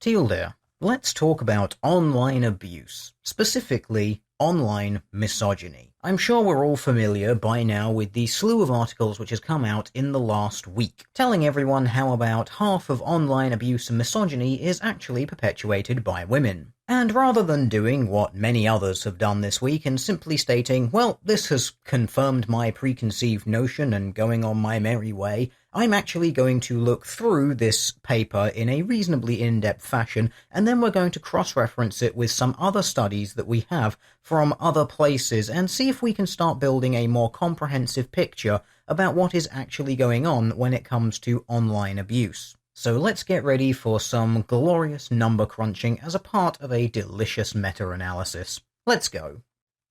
Tilde, let's talk about online abuse, specifically online misogyny. I'm sure we're all familiar by now with the slew of articles which has come out in the last week, telling everyone how about half of online abuse and misogyny is actually perpetuated by women. And rather than doing what many others have done this week and simply stating, well, this has confirmed my preconceived notion and going on my merry way, I'm actually going to look through this paper in a reasonably in-depth fashion, and then we're going to cross-reference it with some other studies that we have from other places and see if we can start building a more comprehensive picture about what is actually going on when it comes to online abuse. So let's get ready for some glorious number crunching as a part of a delicious meta-analysis. Let's go.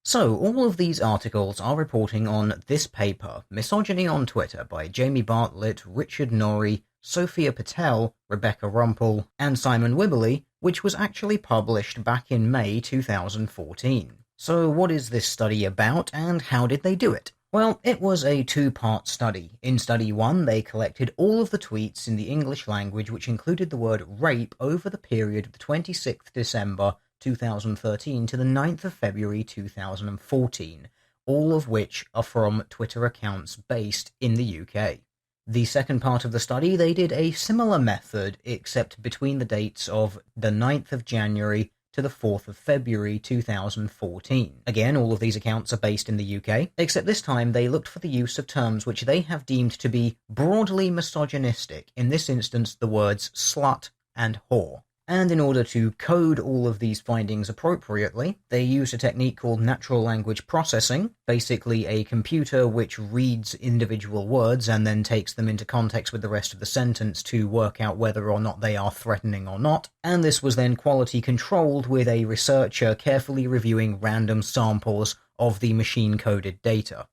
So, all of these articles are reporting on this paper, Misogyny on Twitter, by Jamie Bartlett, Richard Norrie, Sophia Patel, Rebecca Rumpel, and Simon Wibberley, which was actually published back in May 2014. So what is this study about, and how did they do it? Well, it was a two-part study. In Study 1, they collected all of the tweets in the English language which included the word rape over the period of the 26th December 2013 to the 9th of February 2014, all of which are from Twitter accounts based in the UK. The second part of the study, they did a similar method, except between the dates of the 9th of January to the 4th of February 2014. Again, all of these accounts are based in the UK, except this time they looked for the use of terms which they have deemed to be broadly misogynistic, in this instance the words slut and whore. And in order to code all of these findings appropriately, they used a technique called natural language processing, basically a computer which reads individual words and then takes them into context with the rest of the sentence to work out whether or not they are threatening or not, and this was then quality controlled with a researcher carefully reviewing random samples of the machine-coded data.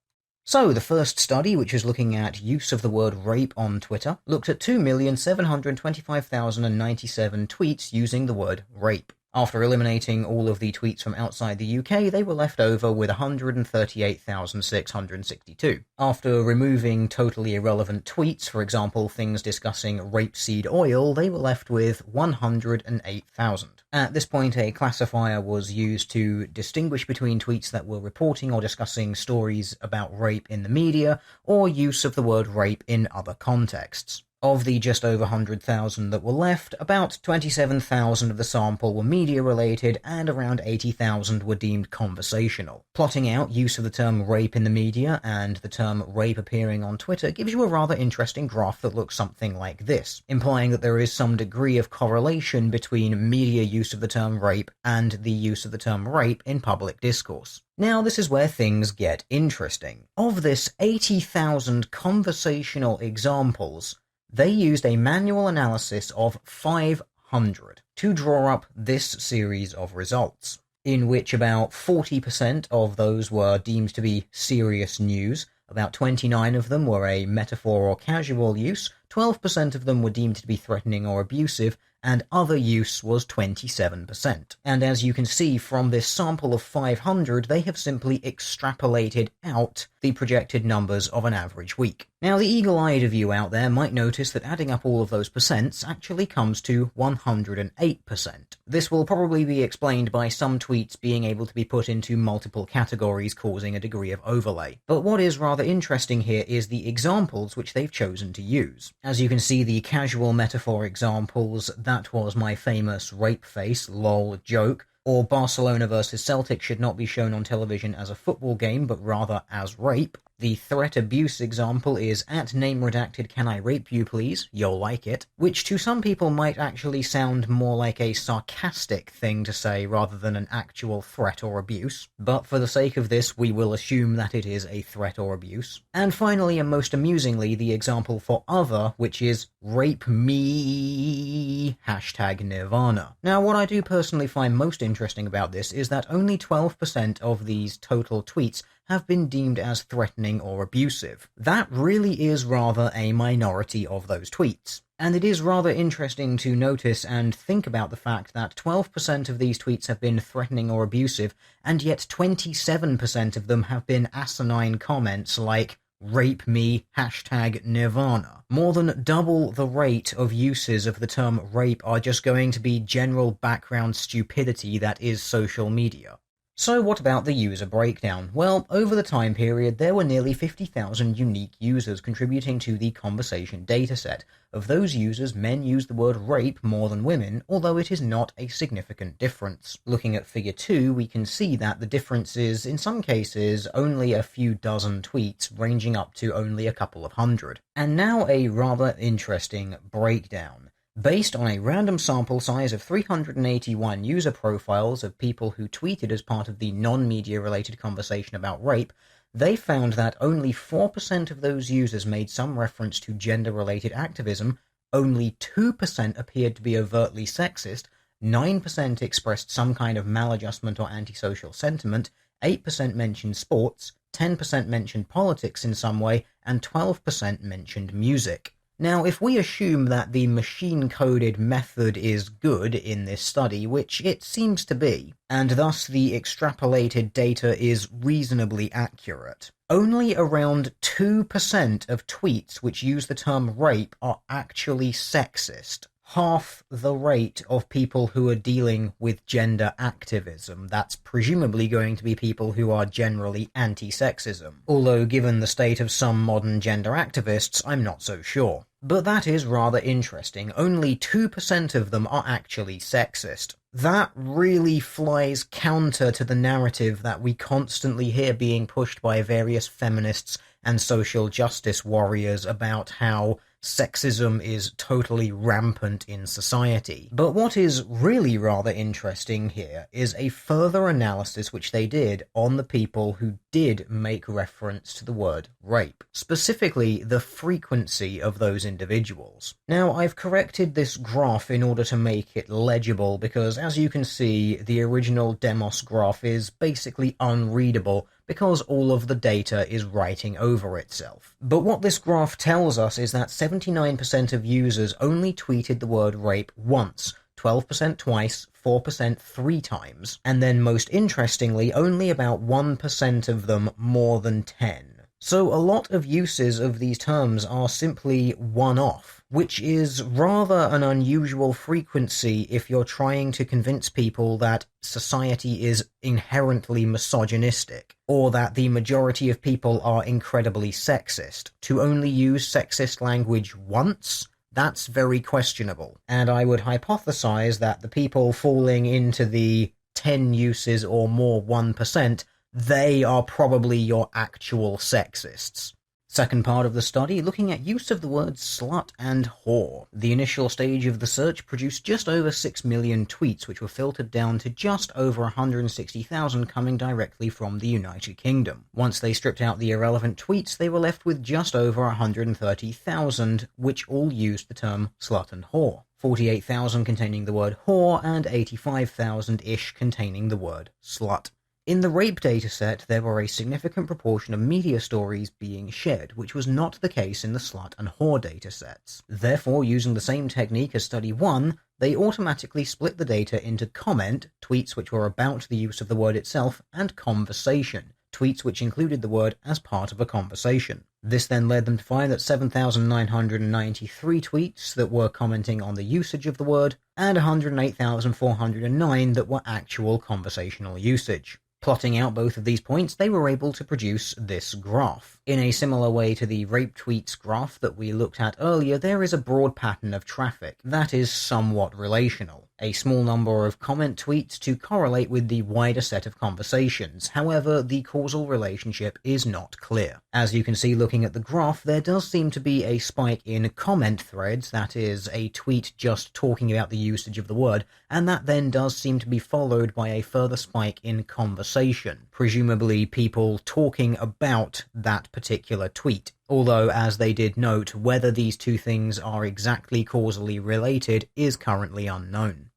So, the first study, which was looking at use of the word rape on Twitter, looked at 2,725,097 tweets using the word rape. After eliminating all of the tweets from outside the UK, they were left over with 138,662. After removing totally irrelevant tweets, for example, things discussing rapeseed oil, they were left with 108,000. At this point, a classifier was used to distinguish between tweets that were reporting or discussing stories about rape in the media, or use of the word rape in other contexts. Of the just over 100,000 that were left, about 27,000 of the sample were media-related and around 80,000 were deemed conversational. Plotting out use of the term rape in the media and the term rape appearing on Twitter gives you a rather interesting graph that looks something like this, implying that there is some degree of correlation between media use of the term rape and the use of the term rape in public discourse. Now, this is where things get interesting. Of this 80,000 conversational examples, they used a manual analysis of 500 to draw up this series of results, in which about 40% of those were deemed to be serious news, about 29 of them were a metaphor or casual use, 12% of them were deemed to be threatening or abusive, and other use was 27%. And as you can see from this sample of 500, they have simply extrapolated out the projected numbers of an average week. Now, the eagle-eyed of you out there might notice that adding up all of those percents actually comes to 108%. This will probably be explained by some tweets being able to be put into multiple categories, causing a degree of overlay. But what is rather interesting here is the examples which they've chosen to use. As you can see, the casual metaphor examples, that was my famous rape face, lol, joke, or Barcelona versus Celtic should not be shown on television as a football game, but rather as rape. The threat abuse example is at name redacted can I rape you please, you'll like it, which to some people might actually sound more like a sarcastic thing to say rather than an actual threat or abuse, but for the sake of this we will assume that it is a threat or abuse. And finally, and most amusingly, the example for other, which is rape me, hashtag Nirvana. Now, what I do personally find most interesting about this is that only 12% of these total tweets have been deemed as threatening or abusive. That really is rather a minority of those tweets. And it is rather interesting to notice and think about the fact that 12% of these tweets have been threatening or abusive, and yet 27% of them have been asinine comments like, rape me, #Nirvana. More than double the rate of uses of the term rape are just going to be general background stupidity that is social media. So what about the user breakdown? Well, over the time period, there were nearly 50,000 unique users contributing to the conversation dataset. Of those users, men use the word rape more than women, although it is not a significant difference. Looking at figure 2, we can see that the difference is, in some cases, only a few dozen tweets, ranging up to only a couple of hundred. And now a rather interesting breakdown. Based on a random sample size of 381 user profiles of people who tweeted as part of the non-media related conversation about rape, they found that only 4% of those users made some reference to gender-related activism, only 2% appeared to be overtly sexist, 9% expressed some kind of maladjustment or antisocial sentiment, 8% mentioned sports, 10% mentioned politics in some way, and 12% mentioned music. Now, if we assume that the machine-coded method is good in this study, which it seems to be, and thus the extrapolated data is reasonably accurate, only around 2% of tweets which use the term rape are actually sexist. Half the rate of people who are dealing with gender activism. That's presumably going to be people who are generally anti-sexism. Although given the state of some modern gender activists, I'm not so sure. But that is rather interesting. Only 2% of them are actually sexist. That really flies counter to the narrative that we constantly hear being pushed by various feminists and social justice warriors about how sexism is totally rampant in society. But what is really rather interesting here is a further analysis which they did on the people who did make reference to the word rape, specifically the frequency of those individuals. Now, I've corrected this graph in order to make it legible because, as you can see, the original Demos graph is basically unreadable because all of the data is writing over itself. But what this graph tells us is that 79% of users only tweeted the word rape once, 12% twice, 4% 3 times, and then most interestingly, only about 1% of them more than 10. So a lot of uses of these terms are simply one-off, which is rather an unusual frequency if you're trying to convince people that society is inherently misogynistic, or that the majority of people are incredibly sexist. To only use sexist language once? That's very questionable, and I would hypothesize that the people falling into the 10 uses or more 1%, they are probably your actual sexists. Second part of the study, looking at use of the words slut and whore. The initial stage of the search produced just over 6 million tweets, which were filtered down to just over 160,000 coming directly from the United Kingdom. Once they stripped out the irrelevant tweets, they were left with just over 130,000, which all used the term slut and whore. 48,000 containing the word whore, and 85,000-ish containing the word slut. In the rape dataset, there were a significant proportion of media stories being shared, which was not the case in the slut and whore datasets. Therefore, using the same technique as Study 1, they automatically split the data into comment, tweets which were about the use of the word itself, and conversation, tweets which included the word as part of a conversation. This then led them to find that 7,993 tweets that were commenting on the usage of the word, and 108,409 that were actual conversational usage. Plotting out both of these points, they were able to produce this graph. In a similar way to the rape tweets graph that we looked at earlier, there is a broad pattern of traffic that is somewhat relational. A small number of comment tweets to correlate with the wider set of conversations. However, the causal relationship is not clear. As you can see looking at the graph, there does seem to be a spike in comment threads, that is, a tweet just talking about the usage of the word, and that then does seem to be followed by a further spike in conversation, presumably people talking about that particular tweet. Although, as they did note, whether these two things are exactly causally related is currently unknown.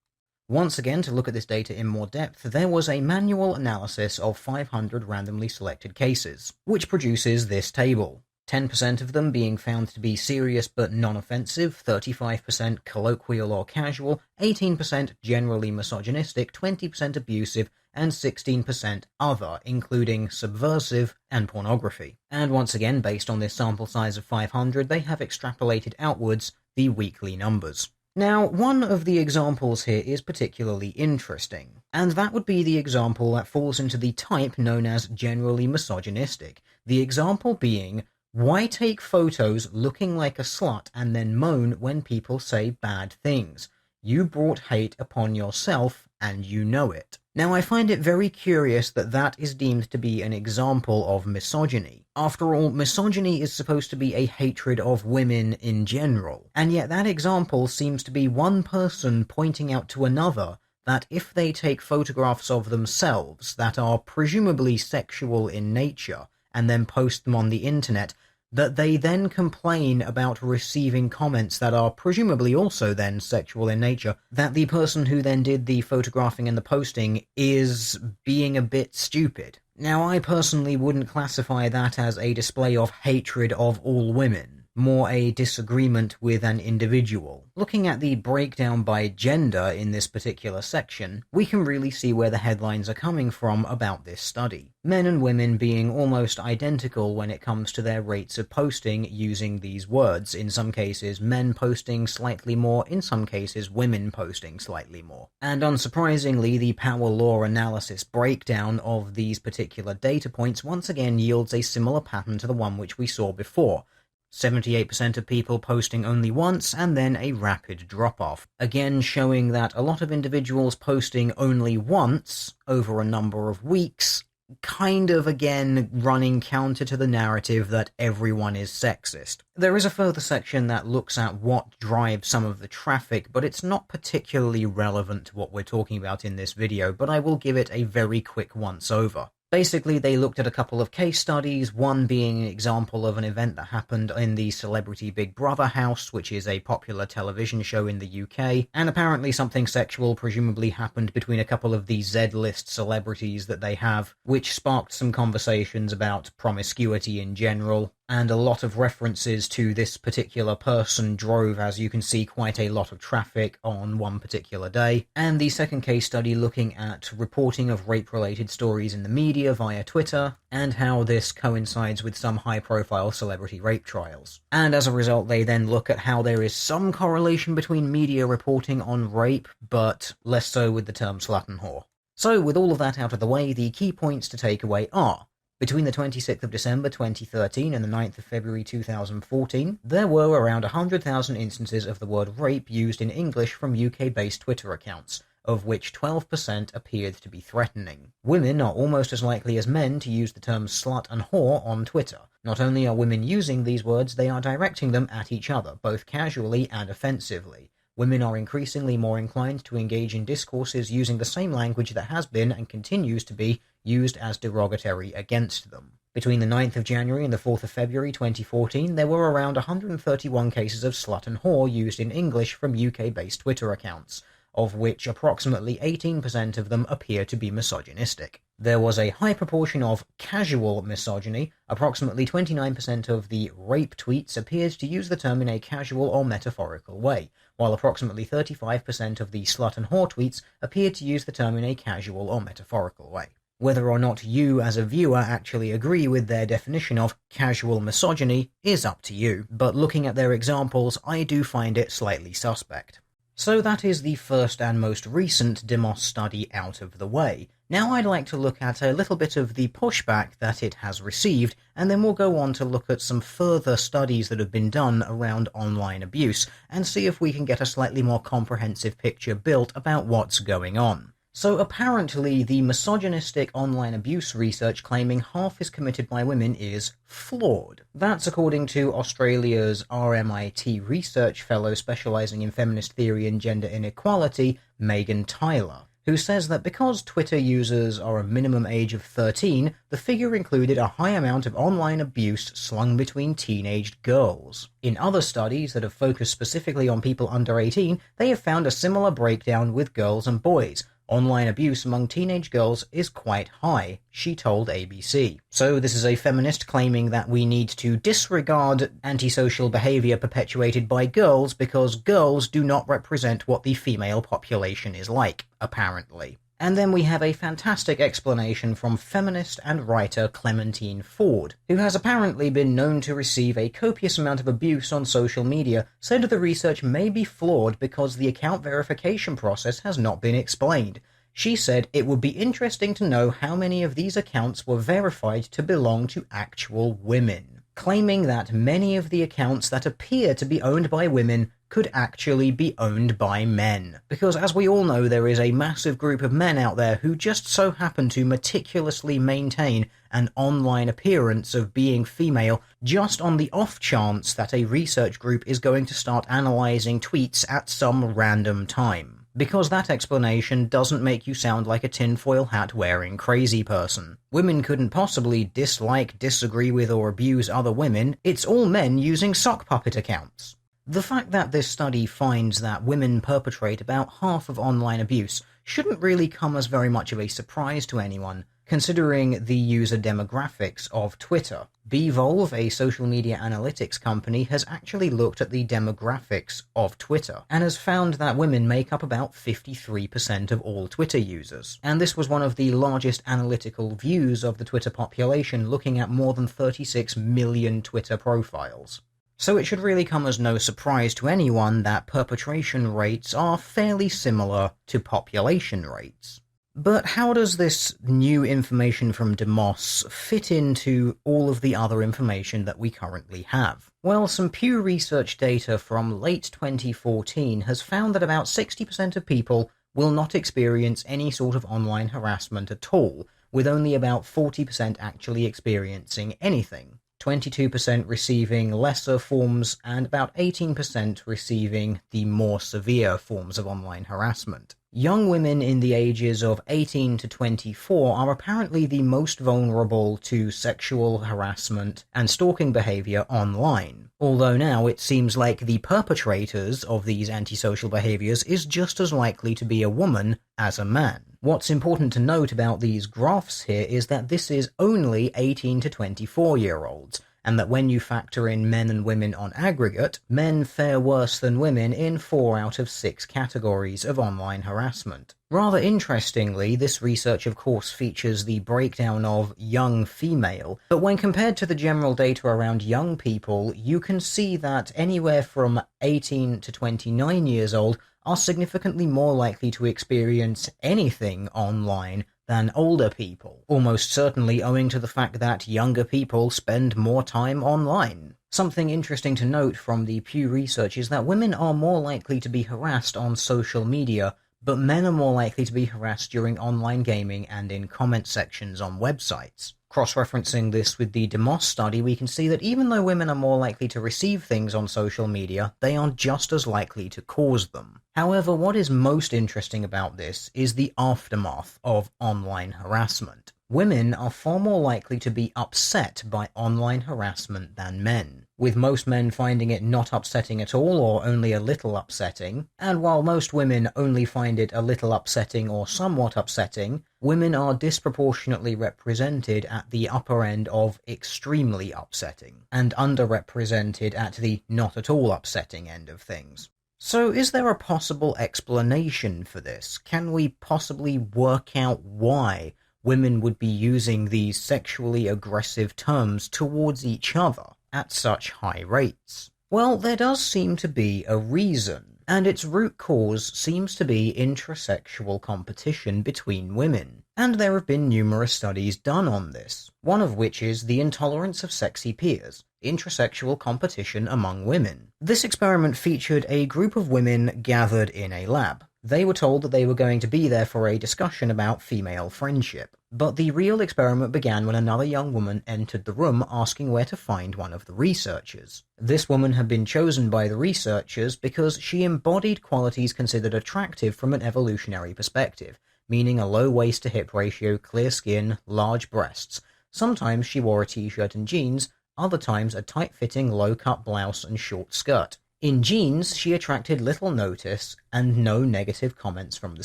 Once again, to look at this data in more depth, there was a manual analysis of 500 randomly selected cases, which produces this table. 10% of them being found to be serious but non-offensive, 35% colloquial or casual, 18% generally misogynistic, 20% abusive, and 16% other, including subversive and pornography. And once again, based on this sample size of 500, they have extrapolated outwards the weekly numbers. Now, one of the examples here is particularly interesting, and that would be the example that falls into the type known as generally misogynistic. The example being, why take photos looking like a slut and then moan when people say bad things? You brought hate upon yourself, and you know it. Now, I find it very curious that that is deemed to be an example of misogyny. After all, misogyny is supposed to be a hatred of women in general, and yet that example seems to be one person pointing out to another that if they take photographs of themselves that are presumably sexual in nature, and then post them on the internet, that they then complain about receiving comments that are presumably also then sexual in nature, that the person who then did the photographing and the posting is being a bit stupid. Now, I personally wouldn't classify that as a display of hatred of all women, more a disagreement with an individual. Looking at the breakdown by gender in this particular section, we can really see where the headlines are coming from about this study. Men and women being almost identical when it comes to their rates of posting using these words. In some cases, men posting slightly more, in some cases, women posting slightly more. And unsurprisingly, the power law analysis breakdown of these particular data points once again yields a similar pattern to the one which we saw before. 78% of people posting only once, and then a rapid drop-off. Again showing that a lot of individuals posting only once over a number of weeks, kind of again running counter to the narrative that everyone is sexist. There is a further section that looks at what drives some of the traffic, but it's not particularly relevant to what we're talking about in this video, but I will give it a very quick once-over. Basically, they looked at a couple of case studies, one being an example of an event that happened in the Celebrity Big Brother house, which is a popular television show in the UK, and apparently something sexual presumably happened between a couple of the Z-list celebrities that they have, which sparked some conversations about promiscuity in general, and a lot of references to this particular person drove, as you can see, quite a lot of traffic on one particular day. And the second case study looking at reporting of rape-related stories in the media via Twitter, and how this coincides with some high-profile celebrity rape trials. And as a result, they then look at how there is some correlation between media reporting on rape, but less so with the term slut and whore. So, with all of that out of the way, the key points to take away are: between the 26th of December 2013 and the 9th of February 2014, there were around 100,000 instances of the word rape used in English from UK-based Twitter accounts, of which 12% appeared to be threatening. Women are almost as likely as men to use the terms slut and whore on Twitter. Not only are women using these words, they are directing them at each other, both casually and offensively. Women are increasingly more inclined to engage in discourses using the same language that has been and continues to be used as derogatory against them. Between the 9th of January and the 4th of February 2014, there were around 131 cases of slut and whore used in English from UK-based Twitter accounts, of which approximately 18% of them appear to be misogynistic. There was a high proportion of casual misogyny. Approximately 29% of the rape tweets appeared to use the term in a casual or metaphorical way, while approximately 35% of the slut and whore tweets appeared to use the term in a casual or metaphorical way. Whether or not you as a viewer actually agree with their definition of casual misogyny is up to you, but looking at their examples, I do find it slightly suspect. So that is the first and most recent Demos study out of the way. Now I'd like to look at a little bit of the pushback that it has received, and then we'll go on to look at some further studies that have been done around online abuse, and see if we can get a slightly more comprehensive picture built about what's going on. So apparently the misogynistic online abuse research claiming half is committed by women is flawed. That's according to Australia's RMIT research fellow specialising in feminist theory and gender inequality, Megan Tyler, who says that because Twitter users are a minimum age of 13, the figure included a high amount of online abuse slung between teenaged girls. In other studies that have focused specifically on people under 18, they have found a similar breakdown with girls and boys. Online abuse among teenage girls is quite high, she told ABC. So this is a feminist claiming that we need to disregard antisocial behavior perpetuated by girls because girls do not represent what the female population is like, apparently. And then we have a fantastic explanation from feminist and writer Clementine Ford, who has apparently been known to receive a copious amount of abuse on social media, said the research may be flawed because the account verification process has not been explained. She said it would be interesting to know how many of these accounts were verified to belong to actual women, claiming that many of the accounts that appear to be owned by women could actually be owned by men. Because as we all know, there is a massive group of men out there who just so happen to meticulously maintain an online appearance of being female just on the off chance that a research group is going to start analyzing tweets at some random time. Because that explanation doesn't make you sound like a tinfoil hat wearing crazy person. Women couldn't possibly dislike, disagree with, or abuse other women. It's all men using sock puppet accounts. The fact that this study finds that women perpetrate about half of online abuse shouldn't really come as very much of a surprise to anyone, considering the user demographics of Twitter. Bvolve, a social media analytics company, has actually looked at the demographics of Twitter and has found that women make up about 53% of all Twitter users. And this was one of the largest analytical views of the Twitter population, looking at more than 36 million Twitter profiles. So it should really come as no surprise to anyone that perpetration rates are fairly similar to population rates. But how does this new information from Demos fit into all of the other information that we currently have? Well, some Pew Research data from late 2014 has found that about 60% of people will not experience any sort of online harassment at all, with only about 40% actually experiencing anything. 22% receiving lesser forms, and about 18% receiving the more severe forms of online harassment. Young women in the ages of 18 to 24 are apparently the most vulnerable to sexual harassment and stalking behavior online. Although now it seems like the perpetrators of these antisocial behaviors is just as likely to be a woman as a man. What's important to note about these graphs here is that this is only 18 to 24-year-olds, and that when you factor in men and women on aggregate, men fare worse than women in 4 out of 6 categories of online harassment. Rather interestingly, this research of course features the breakdown of young female, but when compared to the general data around young people, you can see that anywhere from 18 to 29 years old are significantly more likely to experience anything online than older people, almost certainly owing to the fact that younger people spend more time online. Something interesting to note from the Pew research is that women are more likely to be harassed on social media, but men are more likely to be harassed during online gaming and in comment sections on websites. Cross-referencing this with the Demos study, we can see that even though women are more likely to receive things on social media, they are just as likely to cause them. However, what is most interesting about this is the aftermath of online harassment. Women are far more likely to be upset by online harassment than men, with most men finding it not upsetting at all or only a little upsetting, and while most women only find it a little upsetting or somewhat upsetting, women are disproportionately represented at the upper end of extremely upsetting, and underrepresented at the not at all upsetting end of things. So is there a possible explanation for this? Can we possibly work out why women would be using these sexually aggressive terms towards each other at such high rates? Well, there does seem to be a reason, and its root cause seems to be intrasexual competition between women, and there have been numerous studies done on this, one of which is the intolerance of sexy peers, intrasexual competition among women. This experiment featured a group of women gathered in a lab. They were told that they were going to be there for a discussion about female friendship. But the real experiment began when another young woman entered the room asking where to find one of the researchers. This woman had been chosen by the researchers because she embodied qualities considered attractive from an evolutionary perspective, meaning a low waist to hip ratio, clear skin, large breasts. Sometimes she wore a t-shirt and jeans, other times a tight-fitting low-cut blouse and short skirt. In jeans, she attracted little notice and no negative comments from the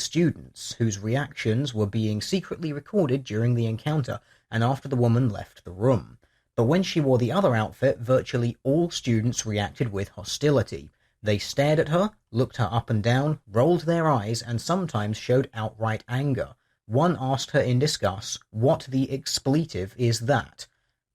students, whose reactions were being secretly recorded during the encounter and after the woman left the room. But when she wore the other outfit, virtually all students reacted with hostility. They stared at her, looked her up and down, rolled their eyes, and sometimes showed outright anger. One asked her in disgust, "What the expletive is that?"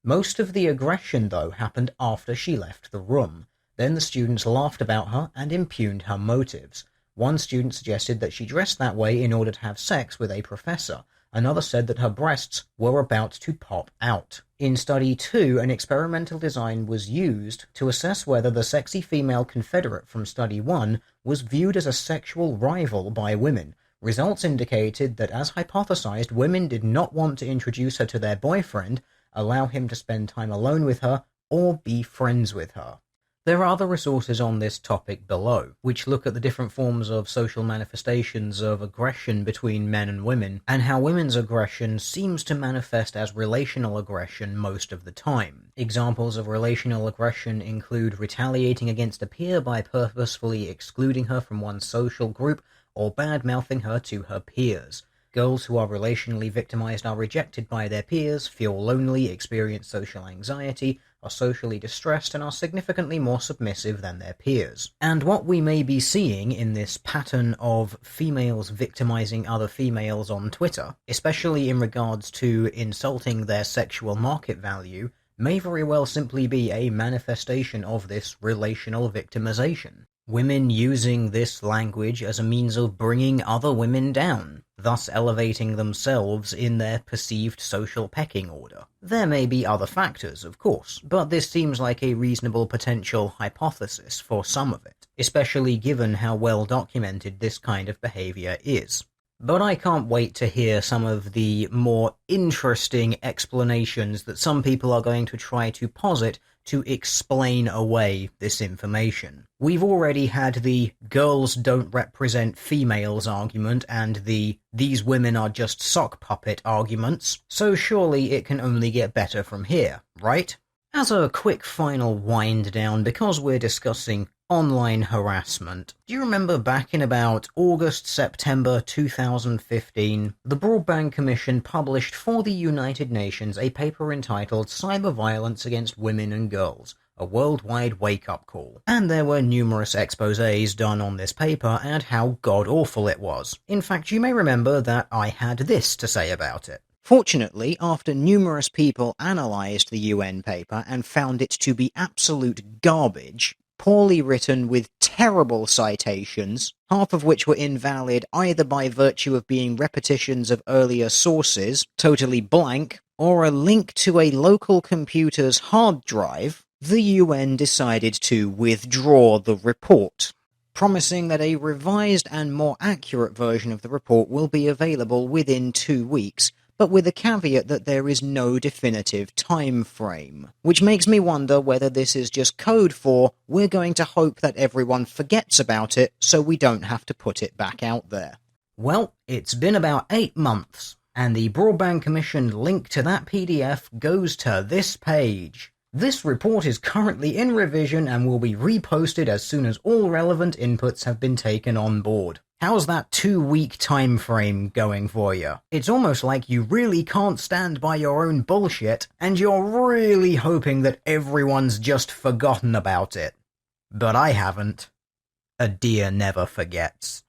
Most of the aggression, though, happened after she left the room. Then the students laughed about her and impugned her motives. One student suggested that she dressed that way in order to have sex with a professor. Another said that her breasts were about to pop out. In Study 2, an experimental design was used to assess whether the sexy female confederate from Study 1 was viewed as a sexual rival by women. Results indicated that, as hypothesized, women did not want to introduce her to their boyfriend, allow him to spend time alone with her, or be friends with her. There are other resources on this topic below, which look at the different forms of social manifestations of aggression between men and women, and how women's aggression seems to manifest as relational aggression most of the time. Examples of relational aggression include retaliating against a peer by purposefully excluding her from one social group or bad-mouthing her to her peers. Girls who are relationally victimized are rejected by their peers, feel lonely, experience social anxiety, are socially distressed, and are significantly more submissive than their peers. And what we may be seeing in this pattern of females victimizing other females on Twitter, especially in regards to insulting their sexual market value, may very well simply be a manifestation of this relational victimization. Women using this language as a means of bringing other women down, thus elevating themselves in their perceived social pecking order. There may be other factors, of course, but this seems like a reasonable potential hypothesis for some of it, especially given how well documented this kind of behavior is. But I can't wait to hear some of the more interesting explanations that some people are going to try to posit to explain away this information. We've already had the girls don't represent females argument and the these women are just sock puppet arguments, so surely it can only get better from here, right? As a quick final wind down, because we're discussing online harassment, do you remember back in about August-September 2015, the Broadband Commission published for the United Nations a paper entitled Cyber Violence Against Women and Girls, a worldwide wake-up call. And there were numerous exposés done on this paper and how god-awful it was. In fact, you may remember that I had this to say about it. Fortunately, after numerous people analysed the UN paper and found it to be absolute garbage, poorly written with terrible citations, half of which were invalid either by virtue of being repetitions of earlier sources, totally blank, or a link to a local computer's hard drive, the UN decided to withdraw the report, promising that a revised and more accurate version of the report will be available within 2 weeks, but with a caveat that there is no definitive time frame. Which makes me wonder whether this is just code for, we're going to hope that everyone forgets about it so we don't have to put it back out there. Well, it's been about 8 months, and the Broadband Commission link to that PDF goes to this page. This report is currently in revision and will be reposted as soon as all relevant inputs have been taken on board. How's that 2-week time frame going for you? It's almost like you really can't stand by your own bullshit, and you're really hoping that everyone's just forgotten about it. But I haven't. A deer never forgets.